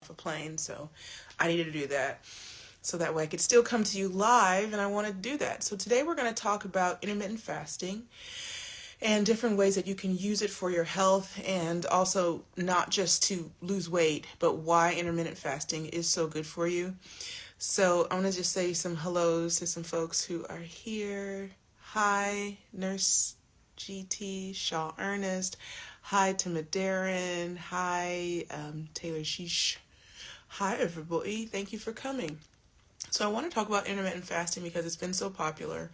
off a plane, so I needed to do that. So that way I could still come to you live, and I want to do that. So today we're going to talk about intermittent fasting and different ways that you can use it for your health, and also not just to lose weight, but why intermittent fasting is so good for you. So I want to just say some hellos to some folks who are here. Hi, Nurse GT, Shaw Ernest. Hi to Madarin. Hi, Taylor Sheesh. Hi, everybody. Thank you for coming. So I want to talk about intermittent fasting because it's been so popular.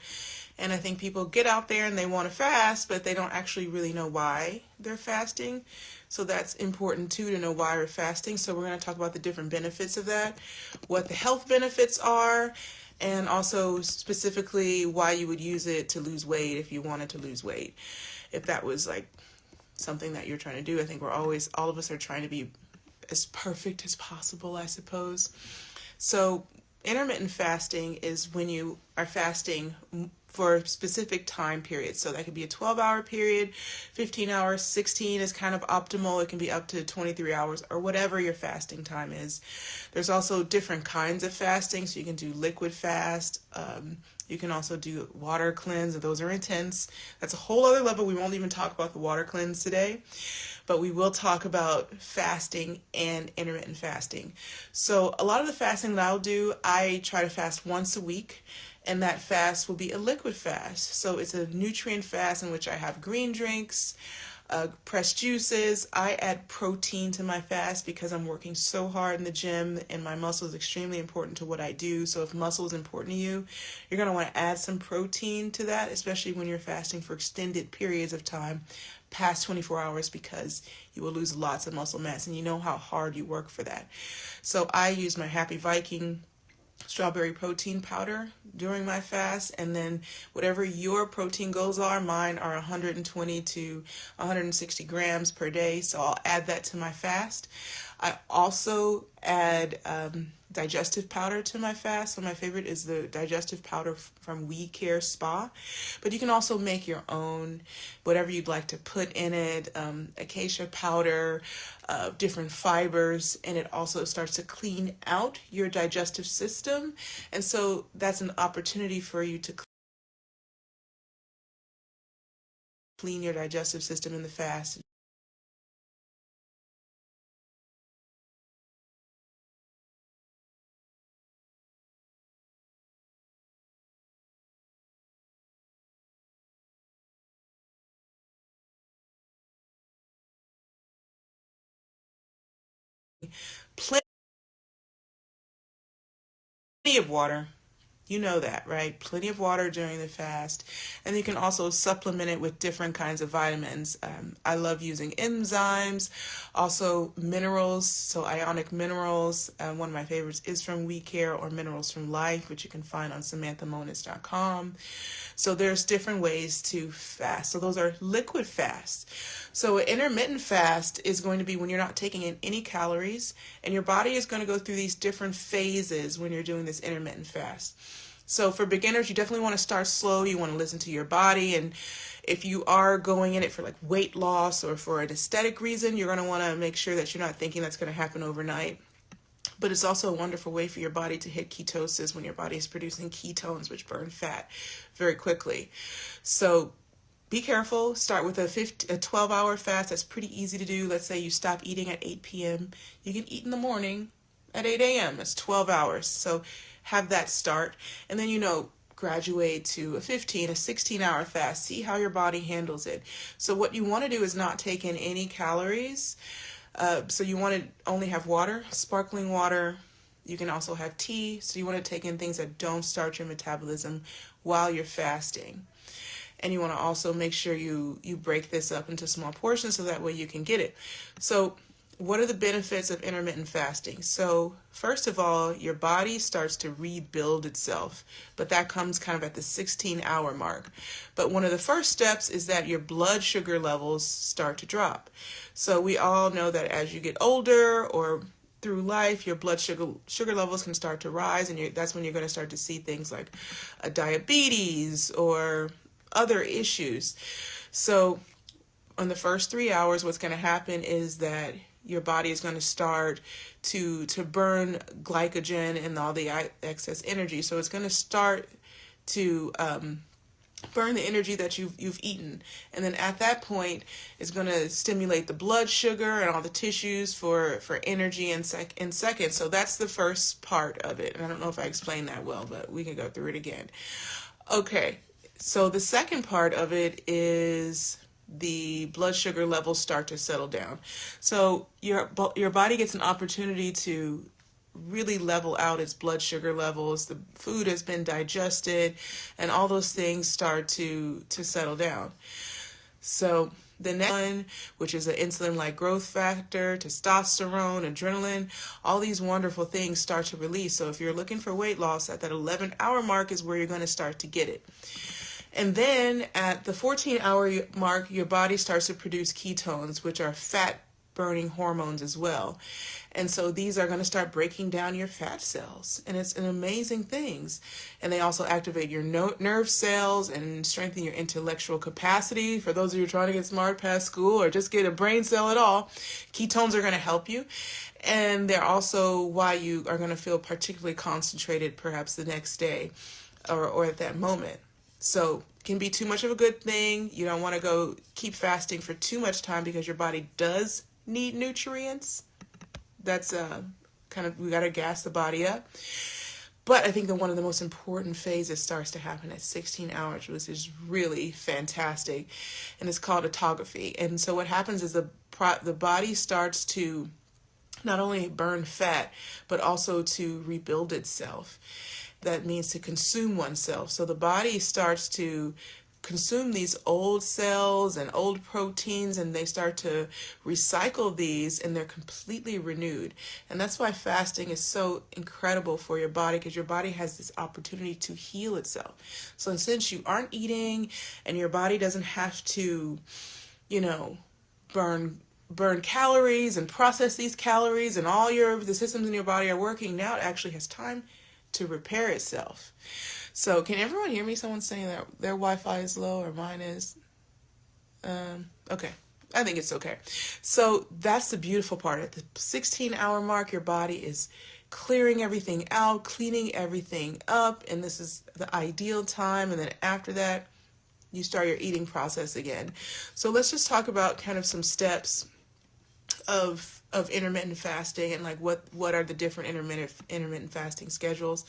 And I think people get out there and they want to fast, but they don't actually really know why they're fasting. So that's important too, to know why we're fasting. So we're going to talk about the different benefits of that, what the health benefits are, and also specifically why you would use it to lose weight if you wanted to lose weight. If that was like something that you're trying to do. I think all of us are trying to be as perfect as possible, I suppose. So intermittent fasting is when you are fasting for specific time periods. So that could be a 12-hour period, 15 hours, 16 is kind of optimal. It can be up to 23 hours or whatever your fasting time is. There's also different kinds of fasting. So you can do liquid fast. You can also do water cleanse, and those are intense. That's a whole other level. We won't even talk about the water cleanse today, but we will talk about fasting and intermittent fasting. So a lot of the fasting that I'll do, I try to fast once a week, and that fast will be a liquid fast. So it's a nutrient fast in which I have green drinks, pressed juices. I add protein to my fast because I'm working so hard in the gym, and my muscle is extremely important to what I do. So if muscle is important to you, you're going to want to add some protein to that, especially when you're fasting for extended periods of time past 24 hours, because you will lose lots of muscle mass, and you know how hard you work for that. So I use my Happy Viking strawberry protein powder during my fast, and then whatever your protein goals are, mine are 120 to 160 grams per day, so I'll add that to my fast. I also add digestive powder to my fast. So my favorite is the digestive powder from We Care Spa, but you can also make your own, whatever you'd like to put in it, acacia powder, different fibers, and it also starts to clean out your digestive system. And so that's an opportunity for you to clean your digestive system in the fast. Plenty of water. You know that, right? Plenty of water during the fast. And you can also supplement it with different kinds of vitamins. I love using enzymes, also minerals. So ionic minerals. One of my favorites is from We Care, or Minerals from Life, which you can find on SamanthaMonis.com. So there's different ways to fast. So those are liquid fasts. So an intermittent fast is going to be when you're not taking in any calories, and your body is going to go through these different phases when you're doing this intermittent fast. So for beginners, you definitely want to start slow. You want to listen to your body. And if you are going in it for like weight loss or for an aesthetic reason, you're going to want to make sure that you're not thinking that's going to happen overnight. But it's also a wonderful way for your body to hit ketosis when your body is producing ketones, which burn fat very quickly. So be careful. Start with a 12-hour fast. That's pretty easy to do. Let's say you stop eating at 8 p.m. You can eat in the morning at 8 a.m. It's 12 hours. So have that start. And then, graduate to a 16-hour fast. See how your body handles it. So what you want to do is not take in any calories. So you want to only have water, sparkling water. You can also have tea. So you want to take in things that don't start your metabolism while you're fasting. And you want to also make sure you break this up into small portions so that way you can get it. So what are the benefits of intermittent fasting? So first of all, your body starts to rebuild itself, but that comes kind of at the 16-hour mark. But one of the first steps is that your blood sugar levels start to drop. So we all know that as you get older or through life, your blood sugar levels can start to rise, and that's when you're going to start to see things like diabetes or other issues. So on the first 3 hours, what's going to happen is that your body is going to start to burn glycogen and all the excess energy. So it's going to start to burn the energy that you've eaten, and then at that point it's going to stimulate the blood sugar and all the tissues for energy in seconds. So that's the first part of it, and I don't know if I explained that well, but we can go through it again. Okay, so the second part of it is the blood sugar levels start to settle down. So your body gets an opportunity to really level out its blood sugar levels. The food has been digested, and all those things start to settle down. So the next one, which is an insulin-like growth factor, testosterone, adrenaline, all these wonderful things start to release. So if you're looking for weight loss, at that 11-hour mark is where you're going to start to get it. And then at the 14-hour mark, your body starts to produce ketones, which are fat-burning hormones as well. And so these are going to start breaking down your fat cells, and it's an amazing things. And they also activate your nerve cells and strengthen your intellectual capacity. For those of you trying to get smart past school or just get a brain cell at all, ketones are going to help you. And they're also why you are going to feel particularly concentrated perhaps the next day or at that moment. So it can be too much of a good thing. You don't want to go keep fasting for too much time because your body does need nutrients. That's we got to gas the body up. But I think that one of the most important phases starts to happen at 16 hours, which is really fantastic. And it's called autophagy. And so what happens is the body starts to not only burn fat, but also to rebuild itself. That means to consume oneself. So the body starts to consume these old cells and old proteins, and they start to recycle these, and they're completely renewed. And that's why fasting is so incredible for your body, because your body has this opportunity to heal itself. So since you aren't eating and your body doesn't have to, burn calories and process these calories, and all the systems in your body are working, now it actually has time to repair itself. So can everyone hear me? Someone's saying that their Wi-Fi is low or mine is. Okay. I think it's okay. So that's the beautiful part. At the 16-hour mark, your body is clearing everything out, cleaning everything up, and this is the ideal time. And then after that, you start your eating process again. So let's just talk about kind of some steps of intermittent fasting, and like what are the different intermittent fasting schedules.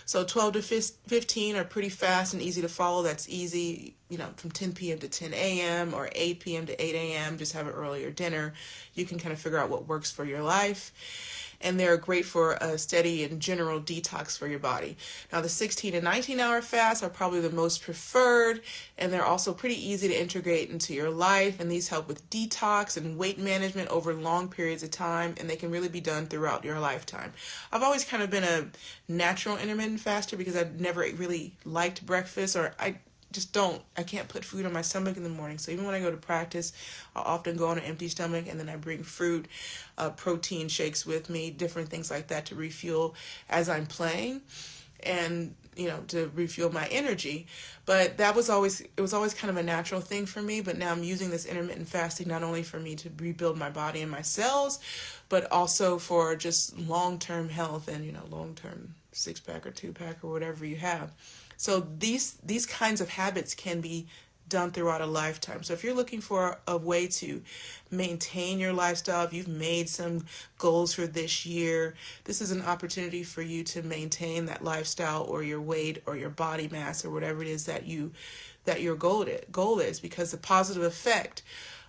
So 12 to 15 are pretty fast and easy to follow. That's easy, from 10 p.m. to 10 a.m. or 8 p.m. to 8 a.m. Just have an earlier dinner. You can kind of figure out what works for your life. And they're great for a steady and general detox for your body. Now, the 16 and 19-hour fasts are probably the most preferred, and they're also pretty easy to integrate into your life, and these help with detox and weight management over long periods of time, and they can really be done throughout your lifetime. I've always kind of been a natural intermittent faster because I never really liked breakfast, or I can't put food on my stomach in the morning. So even when I go to practice, I'll often go on an empty stomach, and then I bring fruit, protein shakes with me, different things like that to refuel as I'm playing, and to refuel my energy. But it was always kind of a natural thing for me. But now I'm using this intermittent fasting not only for me to rebuild my body and my cells, but also for just long-term health and long-term 6-pack or 2-pack or whatever you have. So these kinds of habits can be done throughout a lifetime. So if you're looking for a way to maintain your lifestyle, if you've made some goals for this year, this is an opportunity for you to maintain that lifestyle or your weight or your body mass or whatever it is that your goal is, because the positive effect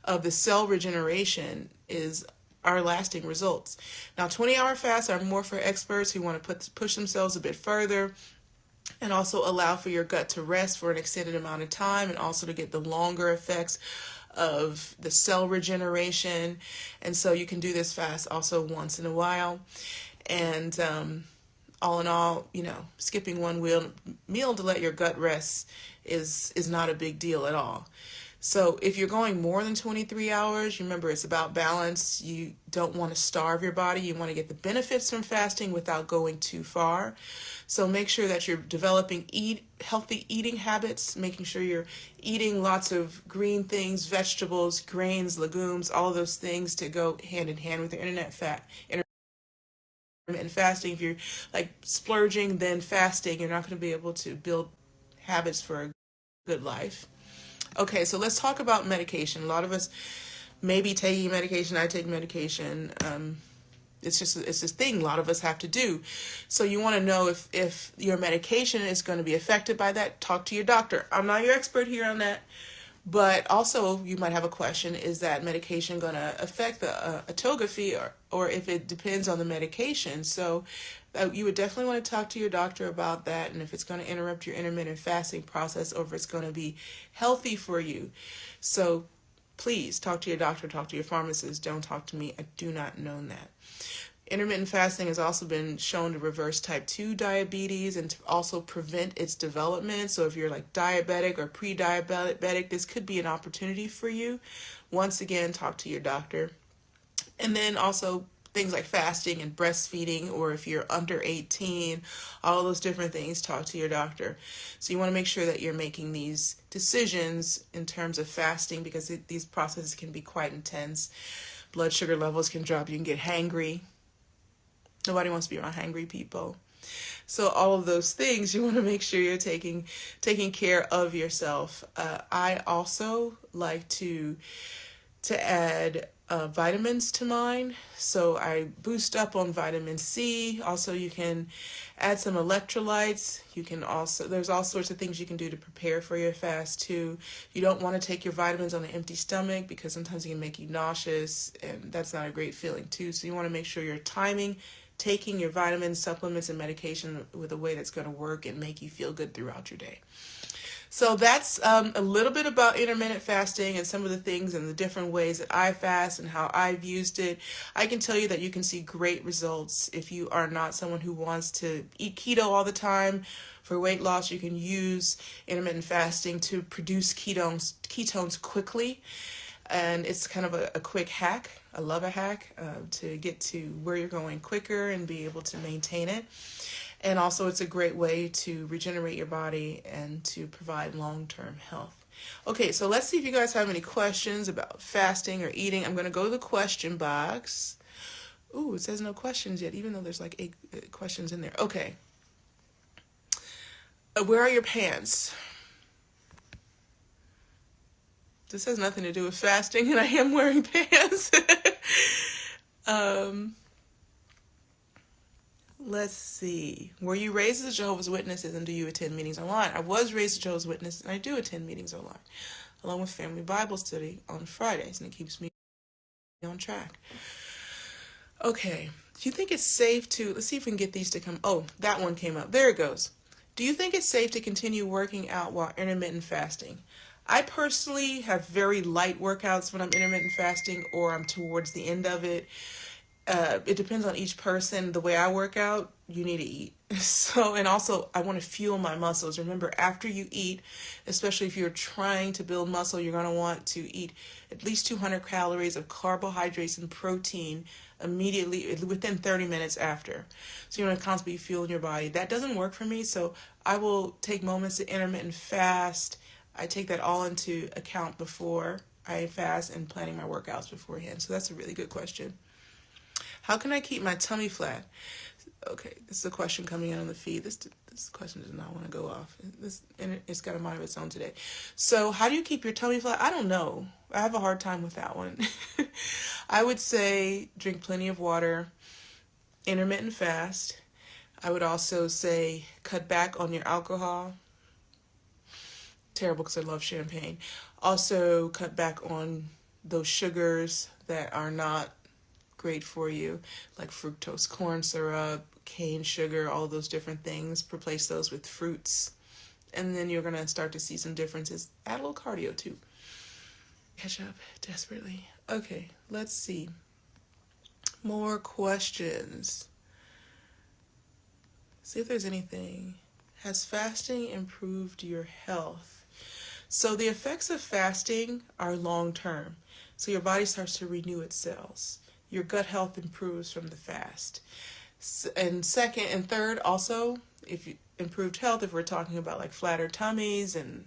of the cell regeneration are lasting results. Now, 20-hour fasts are more for experts who want to push themselves a bit further, and also allow for your gut to rest for an extended amount of time, and also to get the longer effects of the cell regeneration. And so you can do this fast also once in a while. And all in all, skipping one meal to let your gut rest is not a big deal at all. So if you're going more than 23 hours, remember it's about balance. You don't want to starve your body. You want to get the benefits from fasting without going too far. So make sure that you're developing healthy eating habits, making sure you're eating lots of green things, vegetables, grains, legumes, all of those things to go hand in hand with your intermittent fasting. If you're like splurging, then fasting, you're not going to be able to build habits for a good life. Okay, so let's talk about medication. A lot of us may be taking medication. I take medication. It's this thing a lot of us have to do. So you want to know if your medication is going to be affected by that. Talk to your doctor. I'm not your expert here on that. But also, you might have a question, is that medication going to affect the autophagy, or if it depends on the medication? So you would definitely want to talk to your doctor about that, and if it's going to interrupt your intermittent fasting process, or if it's going to be healthy for you. So please talk to your doctor, talk to your pharmacist. Don't talk to me. I do not know that. Intermittent fasting has also been shown to reverse type 2 diabetes and to also prevent its development. So if you're like diabetic or pre-diabetic, this could be an opportunity for you. Once again, talk to your doctor. And then also things like fasting and breastfeeding, or if you're under 18, all those different things, talk to your doctor. So you want to make sure that you're making these decisions in terms of fasting, because these processes can be quite intense. Blood sugar levels can drop. You can get hangry. Nobody wants to be around hangry people. So all of those things, you want to make sure you're taking care of yourself. I also like to add vitamins to mine. So I boost up on vitamin C. Also, you can add some electrolytes. You can also, there's all sorts of things you can do to prepare for your fast too. You don't want to take your vitamins on an empty stomach, because sometimes it can make you nauseous, and that's not a great feeling too. So you want to make sure you're taking your vitamins, supplements, and medication with a way that's going to work and make you feel good throughout your day. So that's a little bit about intermittent fasting and some of the things and the different ways that I fast and how I've used it. I can tell you that you can see great results if you are not someone who wants to eat keto all the time. For weight loss, you can use intermittent fasting to produce ketones quickly. And it's kind of a quick hack. I love a hack to get to where you're going quicker and be able to maintain it. And also, it's a great way to regenerate your body and to provide long-term health. Okay, so let's see if you guys have any questions about fasting or eating. I'm going to go to the question box. Ooh, it says no questions yet, even though there's like 8 questions in there. Okay. Where are your pants? This has nothing to do with fasting, and I am wearing pants. Let's see. Were you raised as a Jehovah's Witnesses, and do you attend meetings online? I was raised as a Jehovah's Witness, and I do attend meetings online, along with family Bible study on Fridays, and it keeps me on track. Okay. Do you think it's safe to, let's see if we can get these to come. Oh, that one came up. There it goes. Do you think it's safe to continue working out while intermittent fasting? I personally have very light workouts when I'm intermittent fasting, or I'm towards the end of it. It depends on each person. The way I work out, you need to eat. So, and also I want to fuel my muscles. Remember, after you eat, especially if you're trying to build muscle, you're going to want to eat at least 200 calories of carbohydrates and protein immediately within 30 minutes after. So you want to constantly fuel your body. That doesn't work for me. So I will take moments to intermittent fast. I take that all into account before I fast and planning my workouts beforehand. So that's a really good question. How can I keep my tummy flat? Okay, this is a question coming in on the feed. This question does not want to go off. It's got a mind of its own today. So how do you keep your tummy flat? I don't know. I have a hard time with that one. I would say drink plenty of water, intermittent fast. I would also say cut back on your alcohol. Terrible because I love champagne. Also cut back on those sugars that are not great for you, like fructose corn syrup, cane sugar, all those different things. Replace those with fruits. And then you're going to start to see some differences. Add a little cardio too. Catch up desperately. Okay, let's see. More questions. See if there's anything. Has fasting improved your health? So the effects of fasting are long term. So your body starts to renew its cells. Your gut health improves from the fast. And second and third, also, if you improved health, if we're talking about like flatter tummies and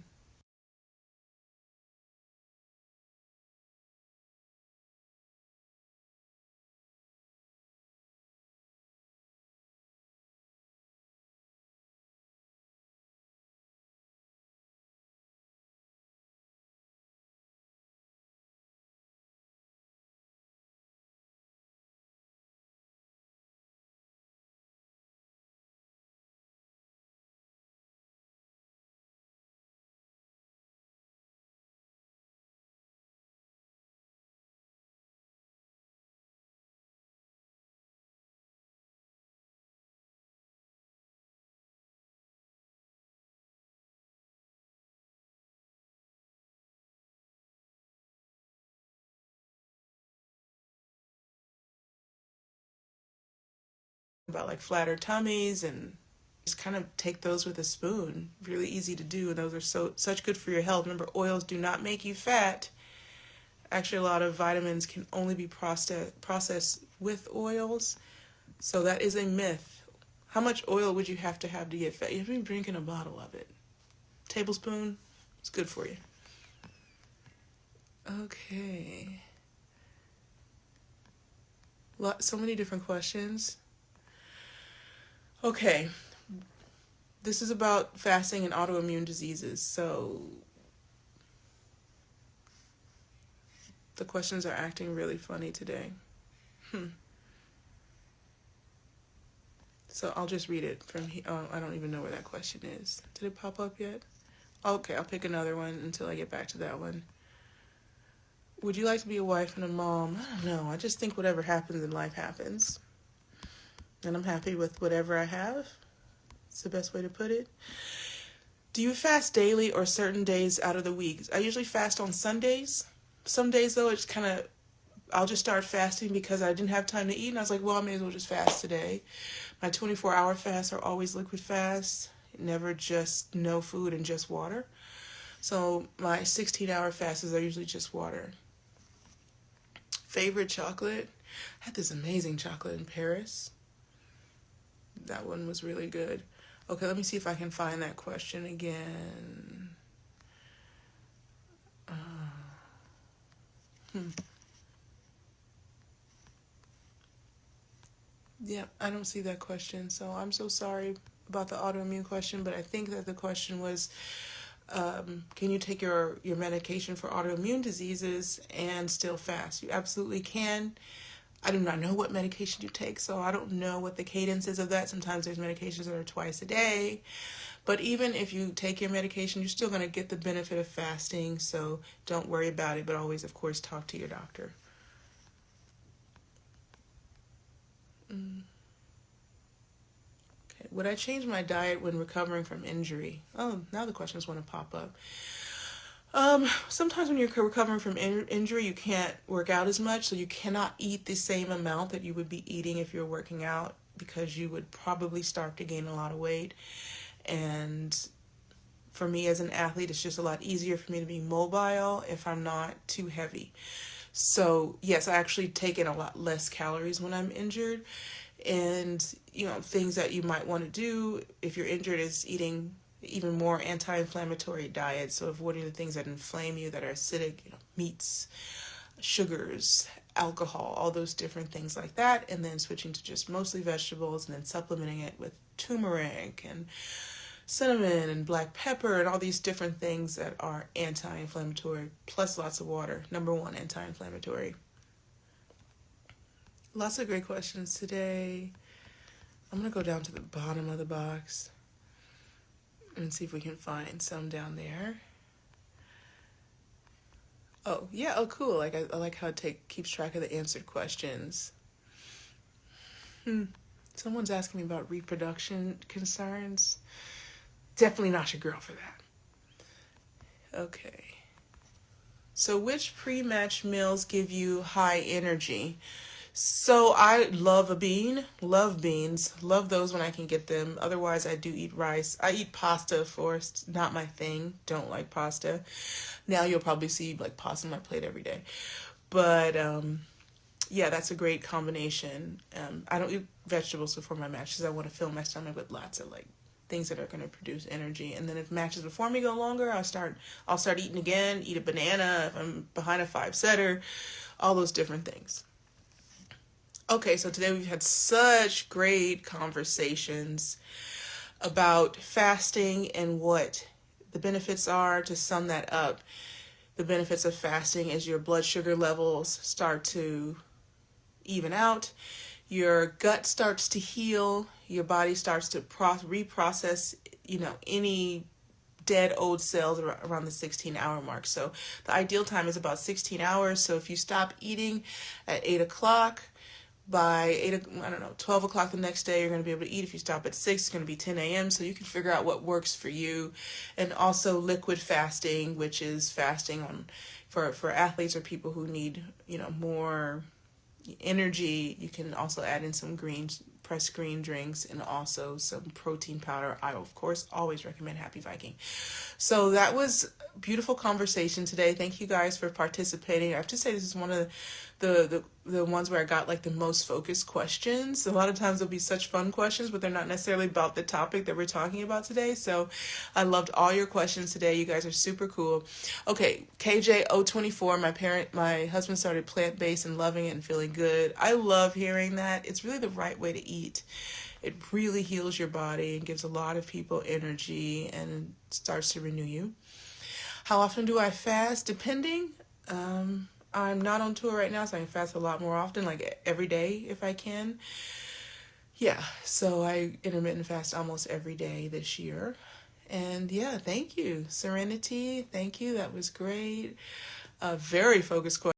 about like flatter tummies and just kind of take those with a spoon. Really easy to do, and those are such good for your health. Remember, oils do not make you fat. Actually, a lot of vitamins can only be processed with oils, so that is a myth. How much oil would you have to get fat? You have to be drinking a bottle of it. Tablespoon, it's good for you. Okay. So many different questions. Okay. This is about fasting and autoimmune diseases. So the questions are acting really funny today. So I'll just read it from here. Oh, I don't even know where that question is. Did it pop up yet? Okay, I'll pick another one until I get back to that one. Would you like to be a wife and a mom? I don't know. I just think whatever happens in life happens. And I'm happy with whatever I have. It's the best way to put it. Do you fast daily or certain days out of the week? I usually fast on Sundays. Some days, though, it's kind of, I'll just start fasting because I didn't have time to eat. And I was like, well, I may as well just fast today. My 24-hour fasts are always liquid fasts. Never just no food and just water. So my 16-hour fasts are usually just water. Favorite chocolate? I had this amazing chocolate in Paris. That one was really good. Okay, let me see if I can find that question again. Yeah, I don't see that question, so I'm so sorry about the autoimmune question, but I think that the question was, can you take your medication for autoimmune diseases and still fast? You absolutely can. I do not know what medication you take, so I don't know what the cadence is of that. Sometimes there's medications that are twice a day. But even if you take your medication, you're still going to get the benefit of fasting, so don't worry about it, but always, of course, talk to your doctor. Okay. Would I change my diet when recovering from injury? Oh, now the questions want to pop up. Sometimes when you're recovering from injury, you can't work out as much, so you cannot eat the same amount that you would be eating if you're working out because you would probably start to gain a lot of weight. And for me as an athlete, it's just a lot easier for me to be mobile if I'm not too heavy. So yes, I actually take in a lot less calories when I'm injured. And, things that you might want to do if you're injured is eating even more anti-inflammatory diets. So avoiding the things that inflame you, that are acidic, meats, sugars, alcohol, all those different things like that. And then switching to just mostly vegetables and then supplementing it with turmeric and cinnamon and black pepper and all these different things that are anti-inflammatory, plus lots of water. Number one, anti-inflammatory. Lots of great questions today. I'm going to go down to the bottom of the box and see if we can find some down there. Oh, yeah. Oh, cool. I like how it keeps track of the answered questions. Someone's asking me about reproduction concerns. Definitely not your girl for that. Okay. So which pre-match meals give you high energy? So I love a bean, love beans, love those when I can get them. Otherwise, I do eat rice. I eat pasta, of course, not my thing. Don't like pasta. Now you'll probably see like pasta on my plate every day. But yeah, that's a great combination. I don't eat vegetables before my matches. I want to fill my stomach with lots of like things that are going to produce energy. And then if matches before me go longer, I'll start eating again, eat a banana if I'm behind a 5-setter, all those different things. Okay, so today we've had such great conversations about fasting and what the benefits are. To sum that up, the benefits of fasting is your blood sugar levels start to even out, your gut starts to heal, your body starts to reprocess, any dead old cells around the 16-hour mark. So the ideal time is about 16 hours. So if you stop eating at 8 o'clock, by 12 o'clock the next day, you're going to be able to eat. If you stop at 6, it's going to be 10 a.m. So you can figure out what works for you. And also liquid fasting, which is fasting for athletes or people who need, more energy. You can also add in some pressed green drinks and also some protein powder. I, of course, always recommend Happy Viking. So that was a beautiful conversation today. Thank you guys for participating. I have to say this is one of the ones where I got like the most focused questions. A lot of times there'll be such fun questions, but they're not necessarily about the topic that we're talking about today. So I loved all your questions today. You guys are super cool. Okay, KJ024, my husband started plant-based and loving it and feeling good. I love hearing that. It's really the right way to eat. It really heals your body and gives a lot of people energy and starts to renew you. How often do I fast? Depending. I'm not on tour right now, so I can fast a lot more often, like every day if I can. Yeah, so I intermittent fast almost every day this year. And yeah, thank you. Serenity, thank you. That was great. A very focused question.